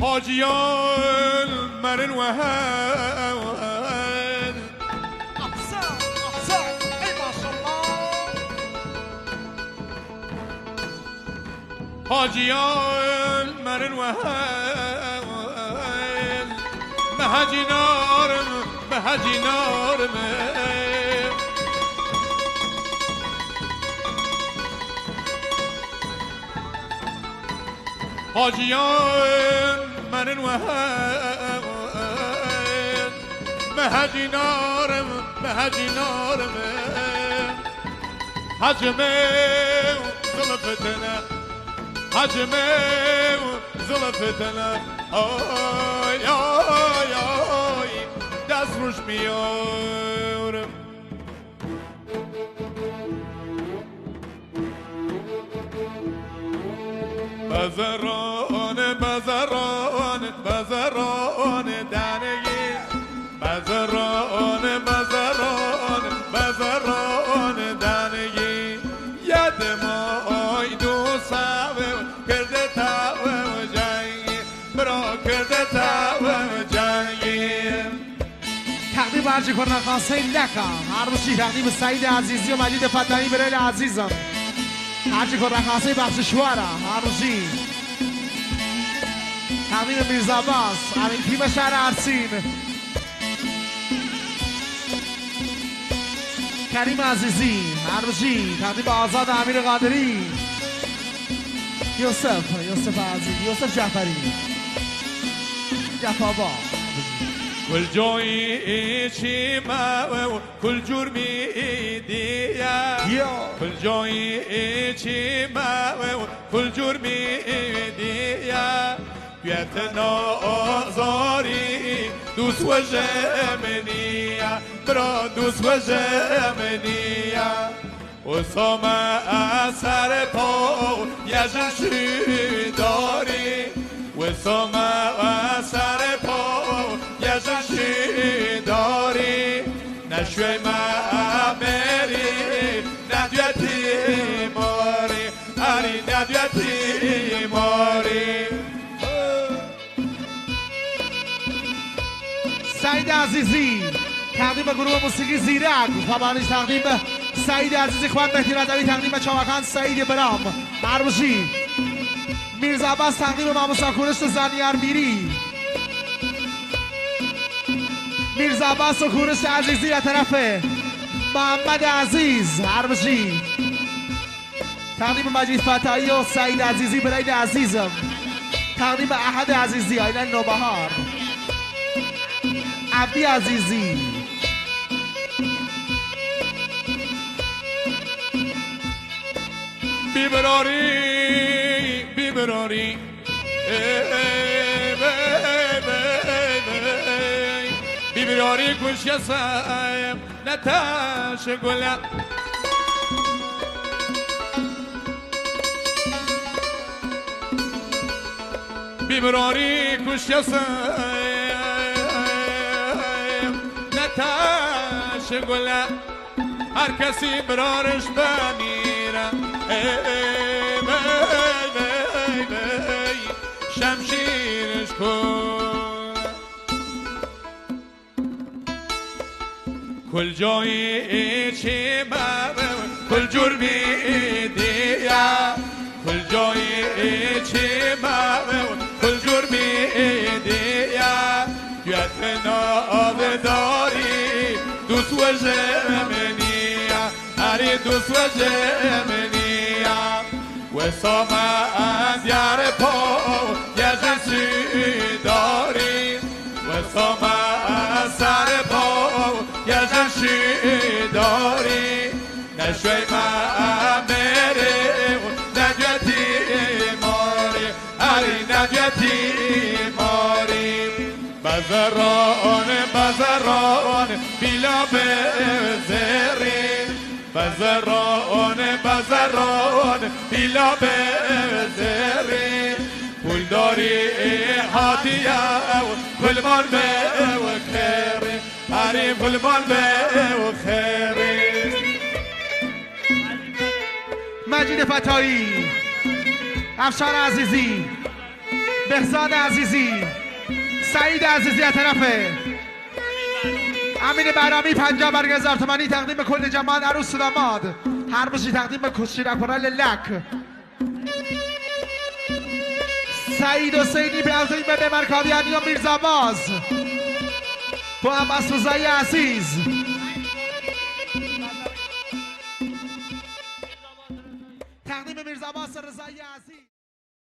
حاجيان مرن وهان أحسن أحسن أي ما شاء الله. حاجيان مرن وهان مهجي نارم مهجي نارم حاجيان مرن وهان مهجي نارم مهجي نارم حجمي ظلفتنا حجمي ظلفتنا آی آی آی دست روش میارم بزران بزران بزران دنگی بزران بزران بزران دنگی ید مای دو سوه کرده تاوه و جنگی برا کرده تاوه و جنگی تقدیم برچه کنن خاصه لکا هر روشی تقدیم سعید عزیزی و مجید فتحی برای عزیزم هرچی کنن خاصه بخش شوارا هر روشی تقدیم میرزا عباس امین تیم شهر ارسین کریم عزیزی هر روشی تقدیم آزاد امیر قادری یوسف عزیز یوسف جعفری جفابا کل جایی چی ما کل جرمی دیا کل جایی چی ما کل جرمی دیا بیت نازاری دوست و جمنیا برا دوست و جمنیا اسامه اثر پا یجشی داری اسامه اثر پا یجشی داری نشوی مری ندیتی ماری اری ندیتی ماری سعید عزیزی تقدیم به گروه موسیقی زیرک فبانش تقدیم به سعید عزیزی خوان مهدی رضوی تقدیم به چاوکان سعید برام مرموشی میرزا عباس تقدیم به ماموسا کورش زنیار میری میرزا عباس و کورش عزیزی از طرف محمد عزیز مرموشی تقدیم به مجید فتحی و سعید عزیزی برای عزیزم تقدیم به احد عزیزی آینه نوبهار عبدی عزیزی بیبراری بیبراری بیبراری کش یسم نتاش گلم بیبراری کش یسم نتاش گلم هر کسی برارش بمیره شمشیرش کن کل جایی چی برم کل جرمی دیا کل جایی چی برم کل جرمی دیا یت ناو داری دوست و جمنیا هری دوست و جمنیا و سامان دیار پا یجسی داری و سامان سر پا یجسی داری نشوی مری ندیتی ماری هری ندیتی ماری بزران بزران بیلا بزرین بزران بزران بیلا بزرین پول داری حاتیه فلمان و خیره علی فلمان و خیره مجید فتایی، افشار عزیزی، بهزاد عزیزی، سعید عزیزی از طرفه امین برامی 50 برگ 1000 تومانی تقدیم به کل جماعت عروس و داماد. هر باشی تقدیم به کشیرکورا لک. سعید حسینی تقدیم به مرکابیانی و میرزاباز تو عباس رضایی عزیز. تقدیم میرزاباز رضایی عزیز.